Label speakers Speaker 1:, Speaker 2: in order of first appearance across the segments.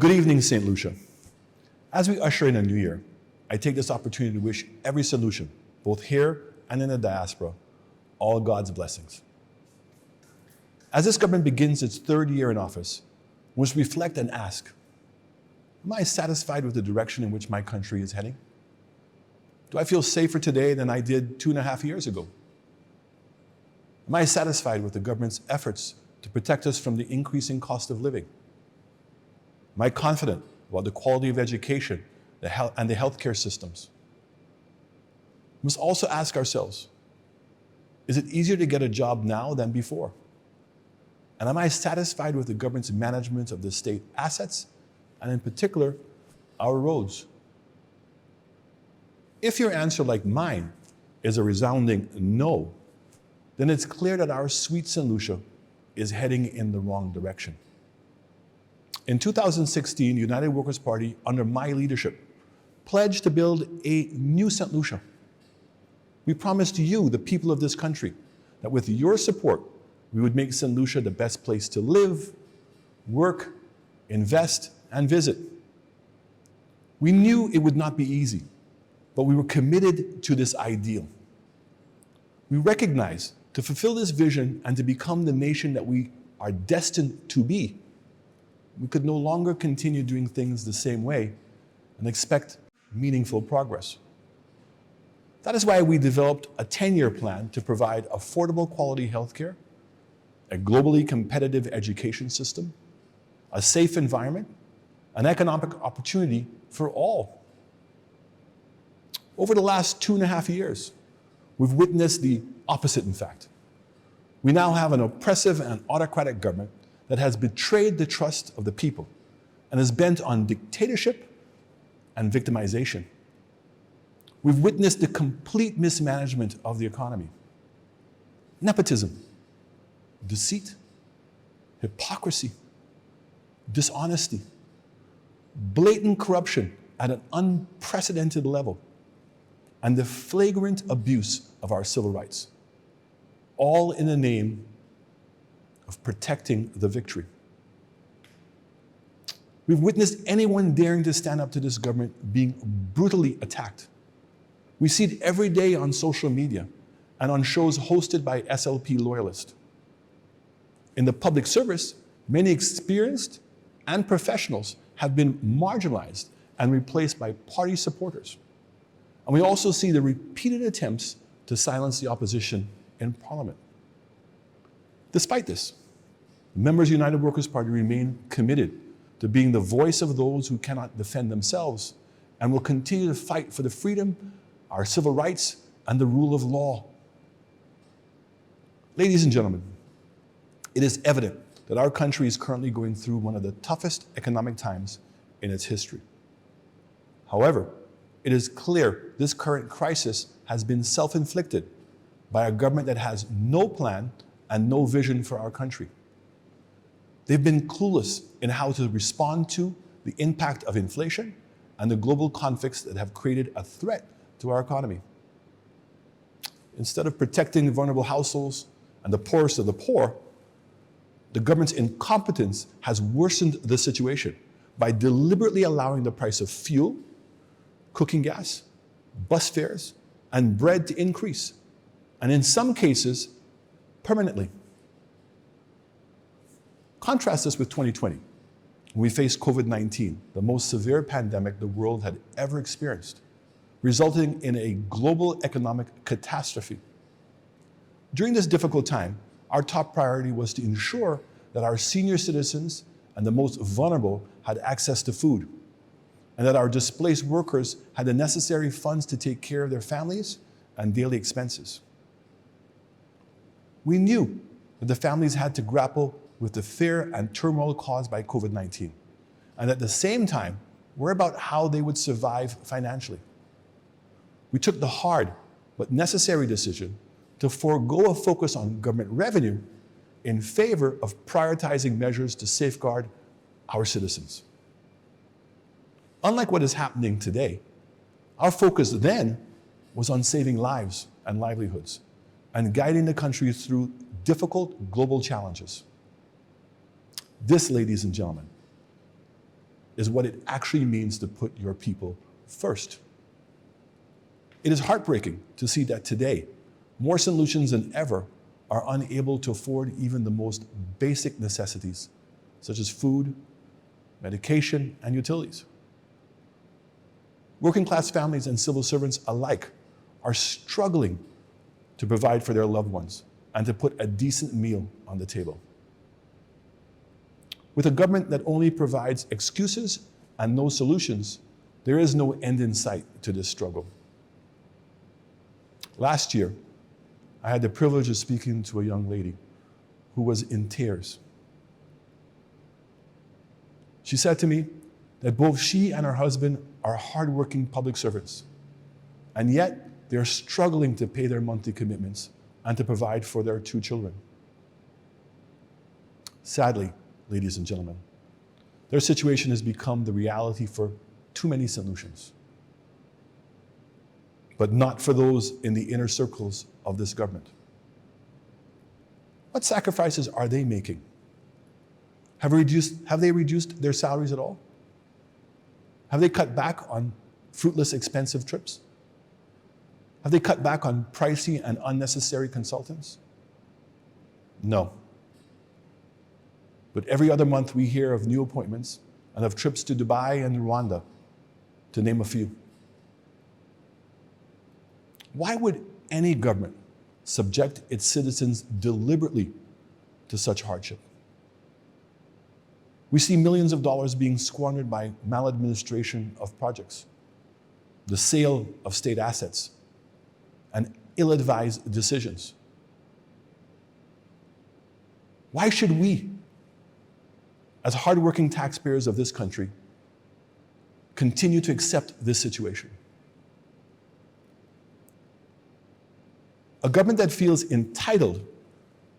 Speaker 1: Good evening, St. Lucia. As we usher in a new year, I take this opportunity to wish every St. Lucian, both here and in the diaspora, all God's blessings. As this government begins its third year in office, we must reflect and ask, am I satisfied with the direction in which my country is heading? Do I feel safer today than I did 2.5 years ago? Am I satisfied with the government's efforts to protect us from the increasing cost of living? Am I confident about the quality of education and the healthcare systems? We must also ask ourselves, is it easier to get a job now than before? And am I satisfied with the government's management of the state assets, and in particular, our roads? If your answer, like mine, is a resounding no, then it's clear that our sweet St. Lucia is heading in the wrong direction. In 2016, the United Workers' Party, under my leadership, pledged to build a new St. Lucia. We promised you, the people of this country, that with your support, we would make St. Lucia the best place to live, work, invest, and visit. We knew it would not be easy, but we were committed to this ideal. We recognized to fulfill this vision and to become the nation that we are destined to be, we could no longer continue doing things the same way and expect meaningful progress. That is why we developed a 10-year plan to provide affordable quality healthcare, a globally competitive education system, a safe environment, an economic opportunity for all. Over the last 2.5 years, we've witnessed the opposite, in fact. We now have an oppressive and autocratic government that has betrayed the trust of the people and is bent on dictatorship and victimization. We've witnessed the complete mismanagement of the economy. Nepotism, deceit, hypocrisy, dishonesty, blatant corruption at an unprecedented level, and the flagrant abuse of our civil rights, all in the name of protecting the victory. We've witnessed anyone daring to stand up to this government being brutally attacked. We see it every day on social media and on shows hosted by SLP loyalists. In the public service, many experienced and professionals have been marginalized and replaced by party supporters. And we also see the repeated attempts to silence the opposition in Parliament. Despite this, members of the United Workers' Party remain committed to being the voice of those who cannot defend themselves and will continue to fight for the freedom, our civil rights, and the rule of law. Ladies and gentlemen, it is evident that our country is currently going through one of the toughest economic times in its history. However, it is clear this current crisis has been self-inflicted by a government that has no plan and no vision for our country. They've been clueless in how to respond to the impact of inflation and the global conflicts that have created a threat to our economy. Instead of protecting vulnerable households and the poorest of the poor, the government's incompetence has worsened the situation by deliberately allowing the price of fuel, cooking gas, bus fares, and bread to increase, and in some cases, permanently. Contrast this with 2020, when we faced COVID-19, the most severe pandemic the world had ever experienced, resulting in a global economic catastrophe. During this difficult time, our top priority was to ensure that our senior citizens and the most vulnerable had access to food, and that our displaced workers had the necessary funds to take care of their families and daily expenses. We knew that the families had to grapple with the fear and turmoil caused by COVID-19, and at the same time, worry about how they would survive financially. We took the hard but necessary decision to forego a focus on government revenue in favor of prioritizing measures to safeguard our citizens. Unlike what is happening today, our focus then was on saving lives and livelihoods and guiding the country through difficult global challenges. This, ladies and gentlemen, is what it actually means to put your people first. It is heartbreaking to see that today, more St. Lucians than ever are unable to afford even the most basic necessities, such as food, medication, and utilities. Working class families and civil servants alike are struggling to provide for their loved ones and to put a decent meal on the table. With a government that only provides excuses and no solutions, there is no end in sight to this struggle. Last year, I had the privilege of speaking to a young lady who was in tears. She said to me that both she and her husband are hardworking public servants, and yet they're struggling to pay their monthly commitments and to provide for their 2 children. Sadly, ladies and gentlemen, their situation has become the reality for too many St. Lucians, but not for those in the inner circles of this government. What sacrifices are they making? Have they reduced their salaries at all? Have they cut back on fruitless, expensive trips? Have they cut back on pricey and unnecessary consultants? No. But every other month we hear of new appointments and of trips to Dubai and Rwanda, to name a few. Why would any government subject its citizens deliberately to such hardship? We see millions of dollars being squandered by maladministration of projects, the sale of state assets, and ill-advised decisions. Why should we, as hardworking taxpayers of this country, continue to accept this situation? A government that feels entitled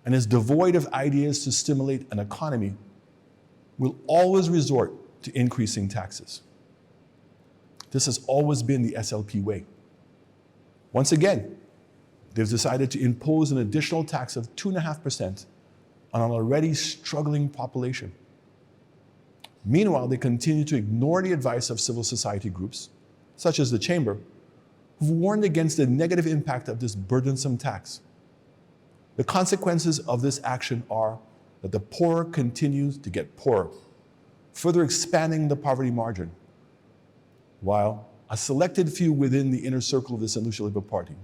Speaker 1: and is devoid of ideas to stimulate an economy will always resort to increasing taxes. This has always been the SLP way. Once again, they've decided to impose an additional tax of 2.5% on an already struggling population. Meanwhile, they continue to ignore the advice of civil society groups, such as the Chamber, who've warned against the negative impact of this burdensome tax. The consequences of this action are that the poor continues to get poorer, further expanding the poverty margin, while a selected few within the inner circle of the St. Lucia Labour Party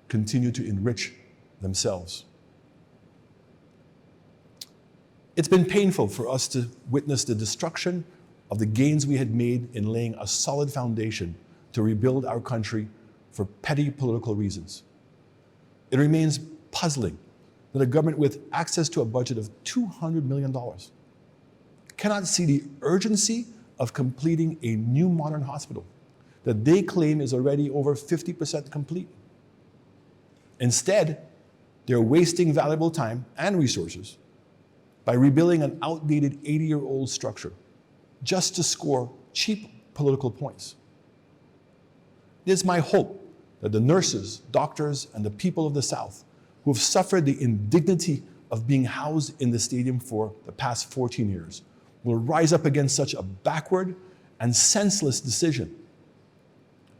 Speaker 1: continue to enrich themselves. It's been painful for us to witness the destruction of the gains we had made in laying a solid foundation to rebuild our country for petty political reasons. It remains puzzling that a government with access to a budget of $200 million cannot see the urgency of completing a new modern hospital that they claim is already over 50% complete. Instead, they're wasting valuable time and resources by rebuilding an outdated 80-year-old structure just to score cheap political points. It is my hope that the nurses, doctors, and the people of the South who have suffered the indignity of being housed in the stadium for the past 14 years will rise up against such a backward and senseless decision.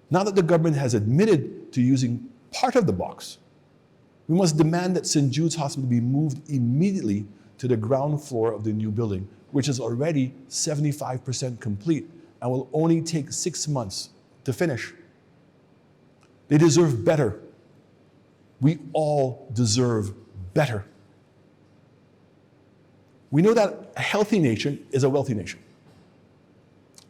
Speaker 1: Now that the government has admitted to using part of the box, we must demand that St. Jude's Hospital be moved immediately to the ground floor of the new building, which is already 75% complete and will only take 6 months to finish. They deserve better. We all deserve better. We know that a healthy nation is a wealthy nation.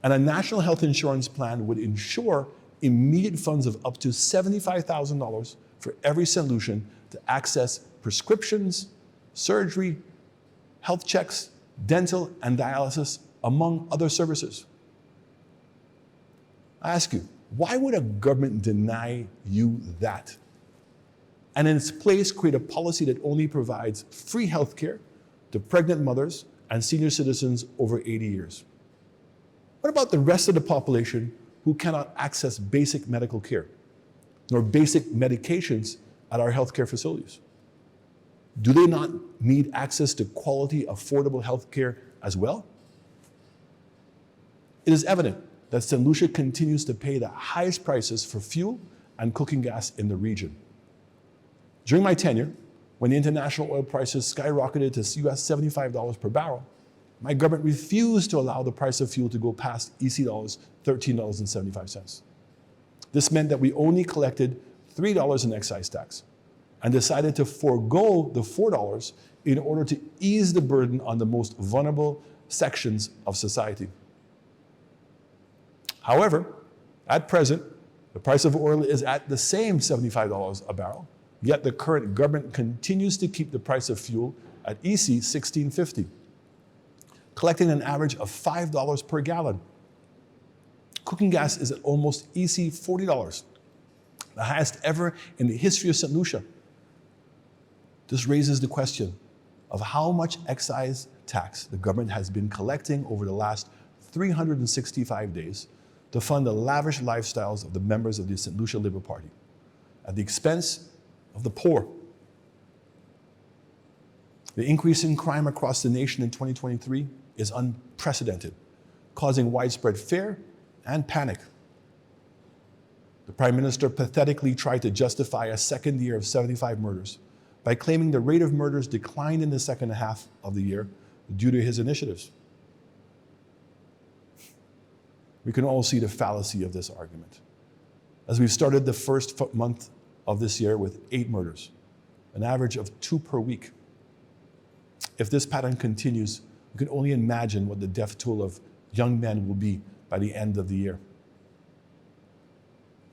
Speaker 1: And a national health insurance plan would ensure immediate funds of up to $75,000 for every St. Lucian to access prescriptions, surgery, health checks, dental, and dialysis, among other services. I ask you, why would a government deny you that? And in its place, create a policy that only provides free health care to pregnant mothers and senior citizens over 80 years? What about the rest of the population who cannot access basic medical care, nor basic medications at our healthcare facilities? Do they not need access to quality, affordable health care as well? It is evident that St. Lucia continues to pay the highest prices for fuel and cooking gas in the region. During my tenure, when the international oil prices skyrocketed to US $75 per barrel, my government refused to allow the price of fuel to go past EC dollars, $13.75. This meant that we only collected $3 in excise tax and decided to forego the $4 in order to ease the burden on the most vulnerable sections of society. However, at present, the price of oil is at the same $75 a barrel, yet the current government continues to keep the price of fuel at EC $16.50, collecting an average of $5 per gallon. Cooking gas is at almost EC $40, the highest ever in the history of St. Lucia. This raises the question of how much excise tax the government has been collecting over the last 365 days to fund the lavish lifestyles of the members of the St. Lucia Liberal Party at the expense of the poor. The increase in crime across the nation in 2023 is unprecedented, causing widespread fear and panic. The Prime Minister pathetically tried to justify a second year of 75 murders by claiming the rate of murders declined in the second half of the year due to his initiatives. We can all see the fallacy of this argument, as we've started the first month of this year with 8 murders, an average of 2 per week. If this pattern continues, we can only imagine what the death toll of young men will be by the end of the year.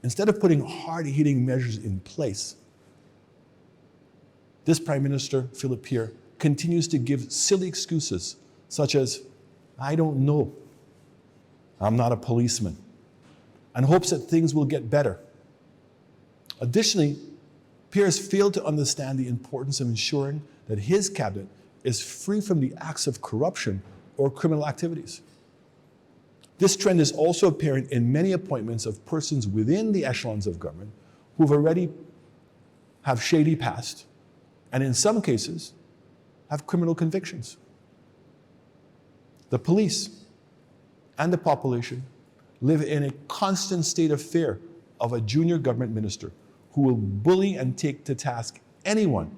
Speaker 1: Instead of putting hard-hitting measures in place, this Prime Minister, Philip Pierre, continues to give silly excuses such as, "I don't know, I'm not a policeman," and hopes that things will get better. Additionally, Pierre has failed to understand the importance of ensuring that his cabinet is free from the acts of corruption or criminal activities. This trend is also apparent in many appointments of persons within the echelons of government who've already have shady past, and in some cases, have criminal convictions. The police and the population live in a constant state of fear of a junior government minister who will bully and take to task anyone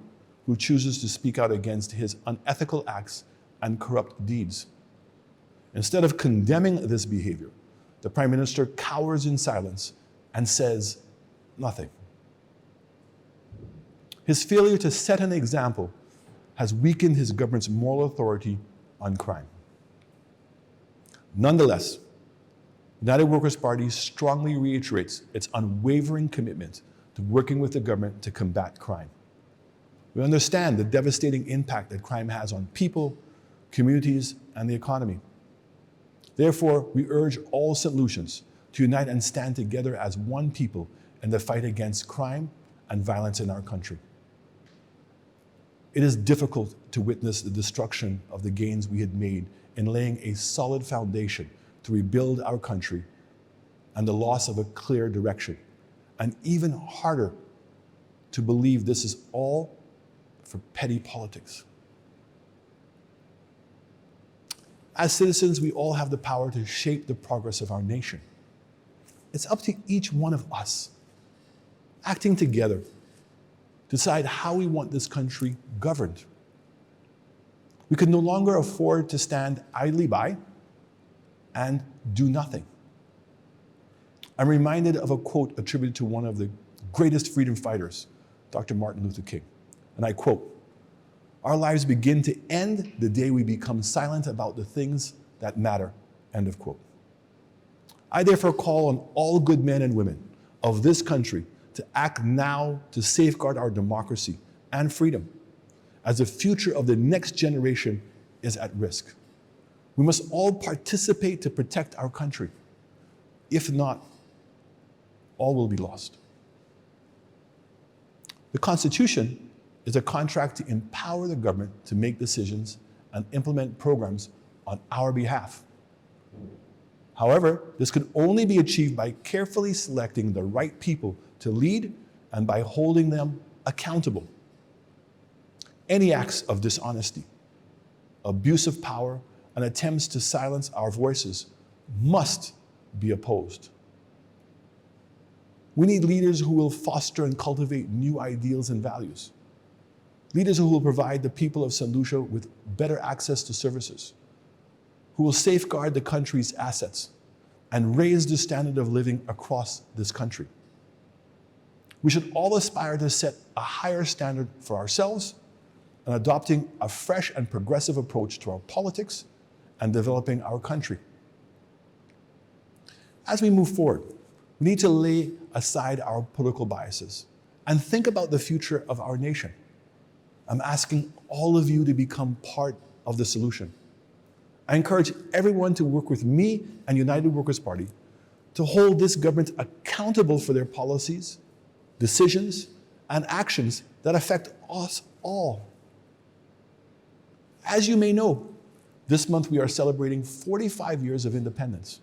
Speaker 1: who chooses to speak out against his unethical acts and corrupt deeds. Instead of condemning this behavior, the Prime Minister cowers in silence and says nothing. His failure to set an example has weakened his government's moral authority on crime. Nonetheless, the United Workers' Party strongly reiterates its unwavering commitment to working with the government to combat crime. We understand the devastating impact that crime has on people, communities, and the economy. Therefore, we urge all St. Lucians to unite and stand together as one people in the fight against crime and violence in our country. It is difficult to witness the destruction of the gains we had made in laying a solid foundation to rebuild our country and the loss of a clear direction, and even harder to believe this is all for petty politics. As citizens, we all have the power to shape the progress of our nation. It's up to each one of us, acting together, to decide how we want this country governed. We can no longer afford to stand idly by and do nothing. I'm reminded of a quote attributed to one of the greatest freedom fighters, Dr. Martin Luther King. And I quote, "Our lives begin to end the day we become silent about the things that matter," end of quote. I therefore call on all good men and women of this country to act now to safeguard our democracy and freedom, as the future of the next generation is at risk. We must all participate to protect our country. If not, all will be lost. The Constitution is a contract to empower the government to make decisions and implement programs on our behalf. However, this can only be achieved by carefully selecting the right people to lead and by holding them accountable. Any acts of dishonesty, abuse of power, and attempts to silence our voices must be opposed. We need leaders who will foster and cultivate new ideals and values. Leaders who will provide the people of St. Lucia with better access to services, who will safeguard the country's assets and raise the standard of living across this country. We should all aspire to set a higher standard for ourselves and adopting a fresh and progressive approach to our politics and developing our country. As we move forward, we need to lay aside our political biases and think about the future of our nation. I'm asking all of you to become part of the solution. I encourage everyone to work with me and United Workers' Party to hold this government accountable for their policies, decisions, and actions that affect us all. As you may know, this month we are celebrating 45 years of independence.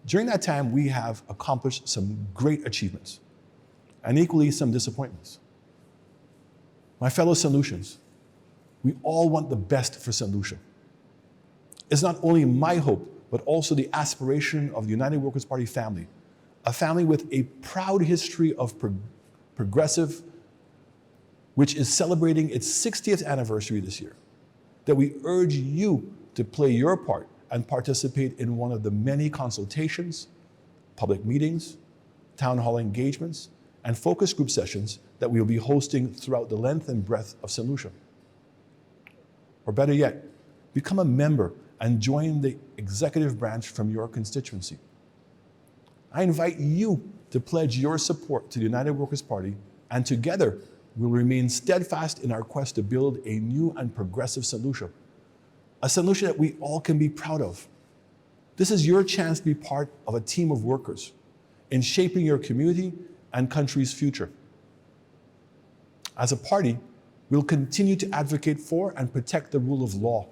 Speaker 1: During that time, we have accomplished some great achievements and equally some disappointments. My fellow St. Lucians, we all want the best for St. Lucia. It's not only my hope, but also the aspiration of the United Workers' Party family, a family with a proud history of progressive, which is celebrating its 60th anniversary this year, that we urge you to play your part and participate in one of the many consultations, public meetings, town hall engagements, and focus group sessions that we will be hosting throughout the length and breadth of St. Lucia. Or better yet, become a member and join the executive branch from your constituency. I invite you to pledge your support to the United Workers' Party, and together we'll remain steadfast in our quest to build a new and progressive St. Lucia, a St. Lucia that we all can be proud of. This is your chance to be part of a team of workers in shaping your community and country's future. As a party, we'll continue to advocate for and protect the rule of law,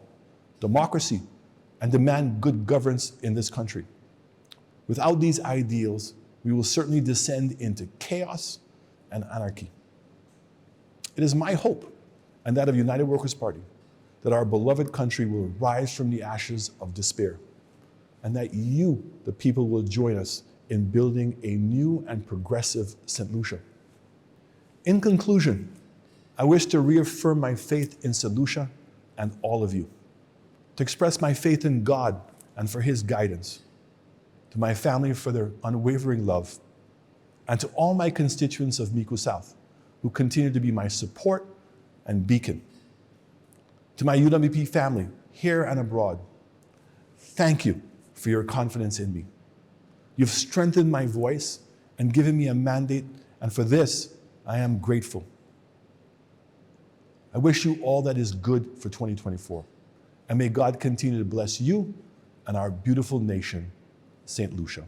Speaker 1: democracy, and demand good governance in this country. Without these ideals, we will certainly descend into chaos and anarchy. It is my hope, and that of United Workers' Party, that our beloved country will rise from the ashes of despair, and that you, the people, will join us in building a new and progressive St. Lucia. In conclusion, I wish to reaffirm my faith in St. Lucia and all of you, to express my faith in God and for His guidance, to my family for their unwavering love, and to all my constituents of Micoud South, who continue to be my support and beacon. To my UWP family, here and abroad, thank you for your confidence in me. You've strengthened my voice and given me a mandate, and for this, I am grateful. I wish you all that is good for 2024, and may God continue to bless you and our beautiful nation, St. Lucia.